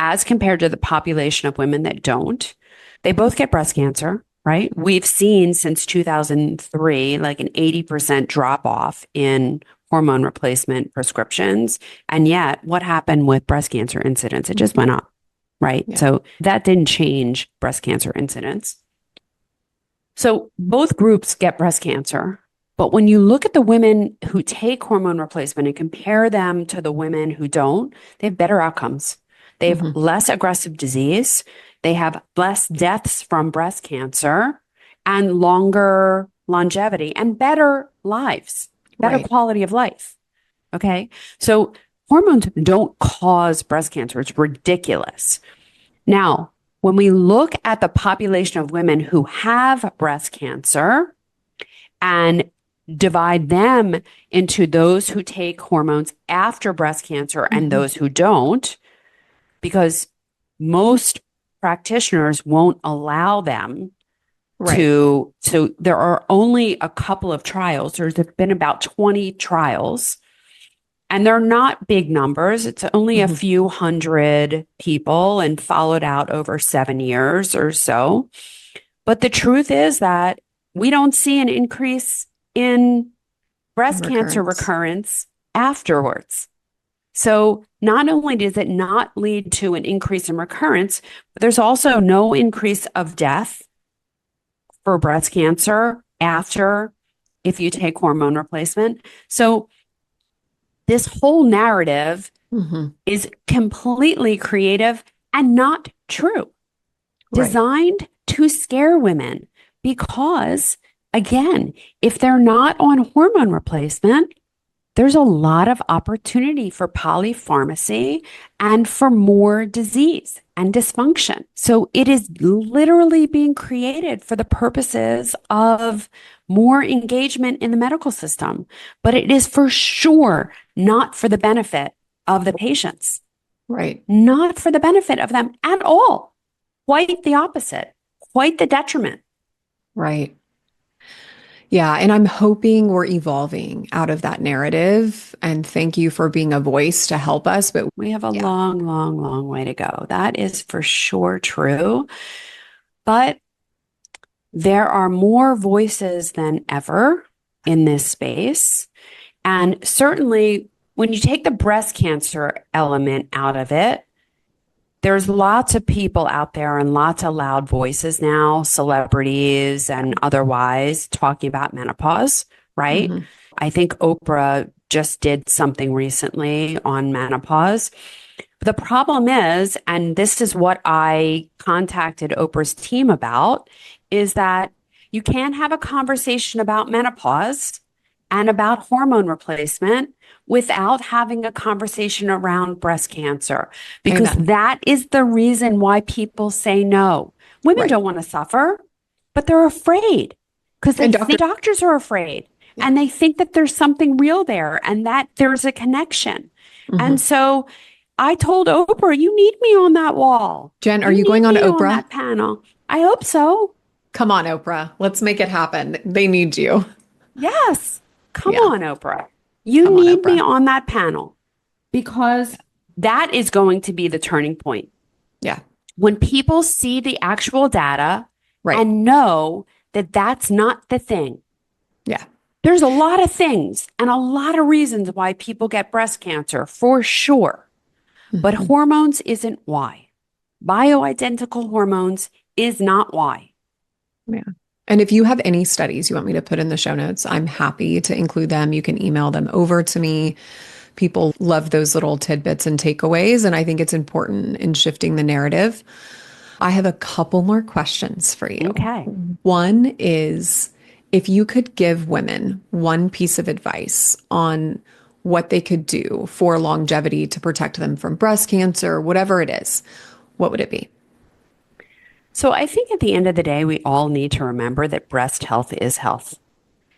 as compared to the population of women that don't, they both get breast cancer, right? We've seen since 2003, like an 80% drop off in hormone replacement prescriptions. And yet, what happened with breast cancer incidence? It just Mhm. went up, right? Yeah. So that didn't change breast cancer incidence. So both groups get breast cancer. But when you look at the women who take hormone replacement and compare them to the women who don't, they have better outcomes. They have Hmm. less aggressive disease. They have less deaths from breast cancer and longer longevity and better lives, better Right. quality of life. Okay. So hormones don't cause breast cancer. It's ridiculous. Now, when we look at the population of women who have breast cancer and divide them into those who take hormones after breast cancer and Hmm. those who don't, because most practitioners won't allow them Right. to, so there are only a couple of trials. There's been about 20 trials, and they're not big numbers. It's only a Hmm. few hundred people and followed out over 7 years or so. But the truth is that we don't see an increase in breast cancer Recurrence. recurrence afterwards. So not only does it not lead to an increase in recurrence, but there's also no increase of death for breast cancer after if you take hormone replacement. So this whole narrative Hmm. is completely creative and not true, Right. designed to scare women because, again, if they're not on hormone replacement, there's a lot of opportunity for polypharmacy and for more disease and dysfunction. So it is literally being created for the purposes of more engagement in the medical system, but it is for sure not for the benefit of the patients, Right. not for the benefit of them at all. Quite the opposite, quite the detriment. Right. Yeah. And I'm hoping we're evolving out of that narrative. And thank you for being a voice to help us. But We have a yeah. long, long, long way to go. That is for sure true. But there are more voices than ever in this space. And certainly, when you take the breast cancer element out of it, there's lots of people out there and lots of loud voices now, celebrities and otherwise, talking about menopause, right? Hmm. I think Oprah just did something recently on menopause. The problem is, and this is what I contacted Oprah's team about, is that you can't have a conversation about menopause and about hormone replacement without having a conversation around breast cancer, because Amen. that is the reason why people say no. Women Right. don't want to suffer, but they're afraid because they And think doctor. doctors are afraid Yeah. and they think that there's something real there and that there's a connection. And Hmm. so I told Oprah, you need me on that wall. Jen, are You you need going on to me on Oprah? that panel. I hope so. Come on, Oprah. Let's make it happen. They need you. Yes. Come Yeah. on, Oprah. You Come on, need me Oprah. on that panel because that is going to be the turning point. Yeah. When people see the actual data Right. and know that that's not the thing. Yeah. There's a lot of things and a lot of reasons why people get breast cancer for sure, but Hmm. hormones isn't why. Bioidentical hormones is not why. Yeah. And if you have any studies you want me to put in the show notes, I'm happy to include them. You can email them over to me. People love those little tidbits and takeaways. And I think it's important in shifting the narrative. I have a couple more questions for you. Okay. One is if you could give women one piece of advice on what they could do for longevity to protect them from breast cancer, whatever it is, what would it be? So I think at the end of the day, we all need to remember that breast health is health.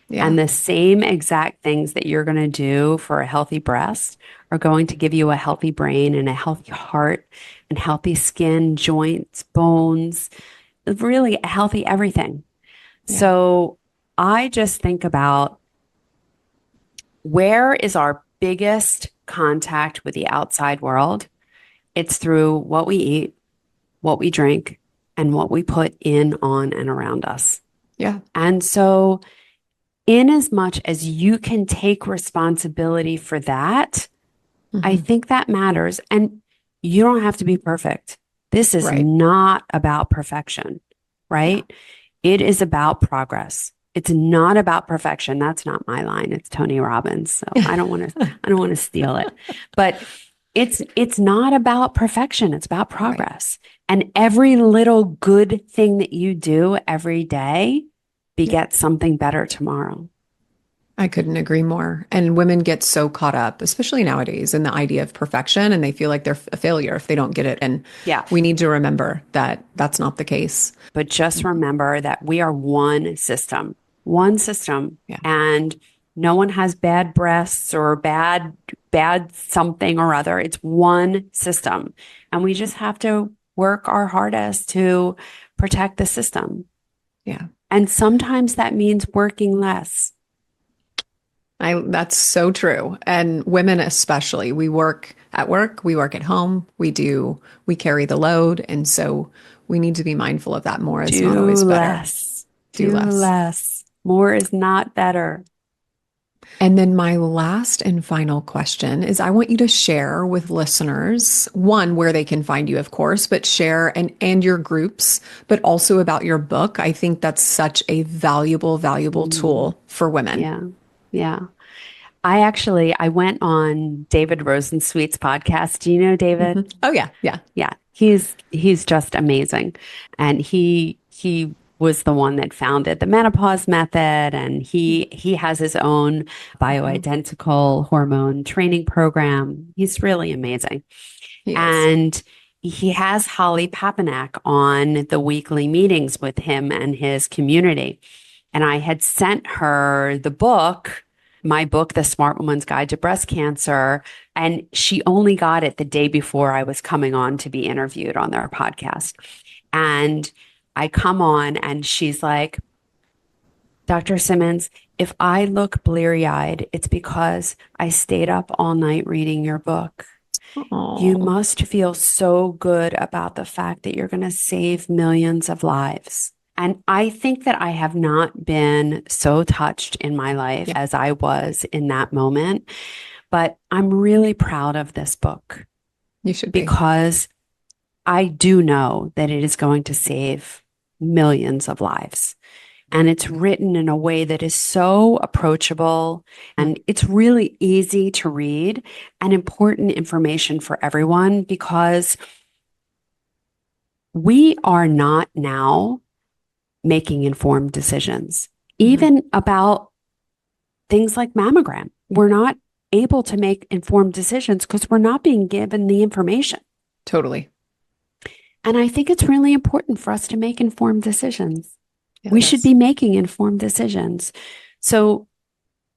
Yeah. And the same exact things that you're going to do for a healthy breast are going to give you a healthy brain and a healthy heart and healthy skin, joints, bones, really a healthy everything. Yeah. So I just think about where is our biggest contact with the outside world? It's through what we eat, what we drink, and what we put in, on, and around us. Yeah. And so, in as much as you can take responsibility for that, I Hmm. think that matters. And you don't have to be perfect. This is Right. not about perfection, Yeah. right? It is about progress. It's not about perfection. That's not my line. It's Tony Robbins. So I don't want to steal it. But it's not about perfection. It's about Right. progress. And every little good thing that you do every day Yeah. begets something better tomorrow. I couldn't agree more. And women get so caught up, especially nowadays, in the idea of perfection, and they feel like they're a failure if they don't get it. And Yeah. we need to remember that that's not the case. But just remember that we are one system, Yeah. and no one has bad breasts or bad something or other. It's one system. And we just have to work our hardest to protect the system. Yeah. And sometimes that means working less. That's so true. And women especially, we work at work, we work at home, we carry the load. And so we need to be mindful of that more. It's not Do always better. less. Do Do less. less. More is not better. And then my last and final question is I want you to share with listeners, one, where they can find you, of course, but share and your groups, but also about your book. I think that's such a valuable Mm, tool for women. yeah. Yeah. I went on David Rosensweet's podcast. Do you know David? Mhm. Oh yeah, yeah. Yeah, he's just amazing. And he was the one that founded the menopause method, and he has his own Mhm. bioidentical hormone training program. He's really amazing. He is. And he has Holly Papanak on the weekly meetings with him and his community. And I had sent her my book, The Smart Woman's Guide to Breast Cancer, and she only got it the day before I was coming on to be interviewed on their podcast. And I come on and she's like, Dr. Simmons, if I look bleary eyed, it's because I stayed up all night reading your book. You Oh, must feel so good about the fact that you're going to save millions of lives. And I think that I have not been so touched in my life yeah, as I was in that moment. But I'm really proud of this book you should be. because I do know that it is going to save millions of lives. And it's written in a way that is so approachable, Mm. and it's really easy to read and important information for everyone because we are not now making informed decisions, Mhm. even about things like mammogram. We're not able to make informed decisions because we're not being given the information. Totally. And I think it's really important for us to make informed decisions. Yeah, We it should is. be making informed decisions. So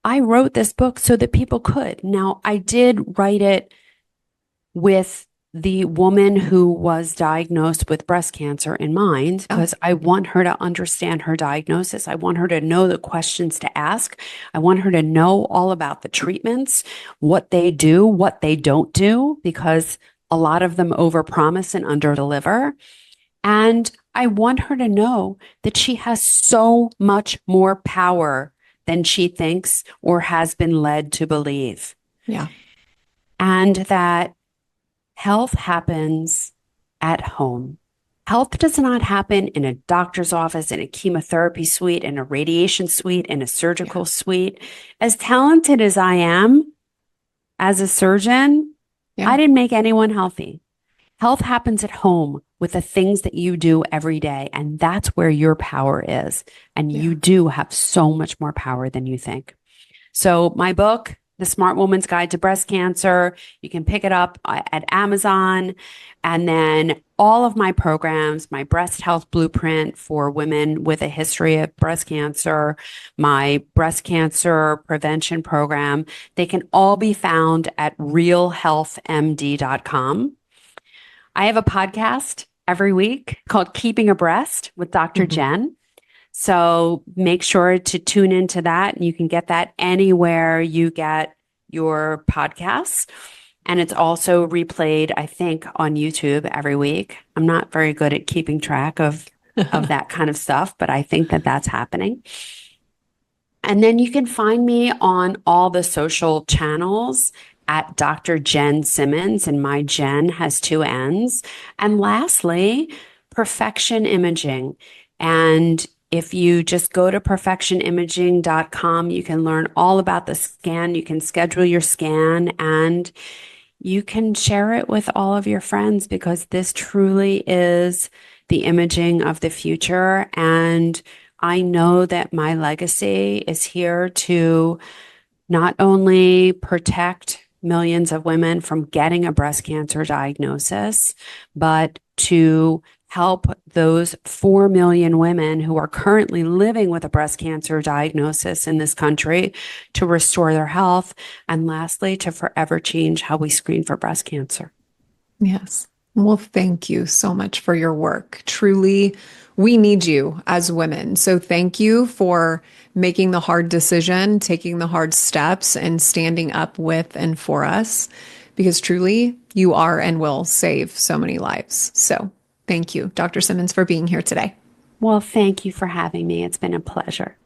I wrote this book so that people could. Now, I did write it with the woman who was diagnosed with breast cancer in mind, Oh, because I want her to understand her diagnosis. I want her to know the questions to ask. I want her to know all about the treatments, what they do, what they don't do, because a lot of them overpromise and underdeliver. And I want her to know that she has so much more power than she thinks or has been led to believe. yeah. And that health happens at home. Health does not happen in a doctor's office, in a chemotherapy suite, in a radiation suite, in a Yeah. surgical suite. As talented as I am as a surgeon, Yeah. I didn't make anyone healthy. Health happens at home with the things that you do every day. And that's where your power is. And Yeah. you do have so much more power than you think. So my book, The Smart Woman's Guide to Breast Cancer, you can pick it up at Amazon. And then all of my programs, my breast health blueprint for women with a history of breast cancer, my breast cancer prevention program, they can all be found at realhealthmd.com. I have a podcast every week called Keeping Abreast with Dr. Mhm. Jen. So make sure to tune into that. And you can get that anywhere you get your podcasts. And it's also replayed, I think, on YouTube every week. I'm not very good at keeping track of that kind of stuff, but I think that that's happening. And then you can find me on all the social channels at Dr. Jen Simmons, and my Jen has two N's. And lastly, Perfection Imaging. And if you just go to perfectionimaging.com, you can learn all about the scan. You can schedule your scan and you can share it with all of your friends because this truly is the imaging of the future. And I know that my legacy is here to not only protect millions of women from getting a breast cancer diagnosis, but to help those 4 million women who are currently living with a breast cancer diagnosis in this country to restore their health. And lastly, to forever change how we screen for breast cancer. Yes. Well, thank you so much for your work. Truly, we need you as women. So thank you for making the hard decision, taking the hard steps, and standing up with and for us, because truly, you are and will save so many lives. So thank you, Dr. Simmons, for being here today. Well, thank you for having me. It's been a pleasure.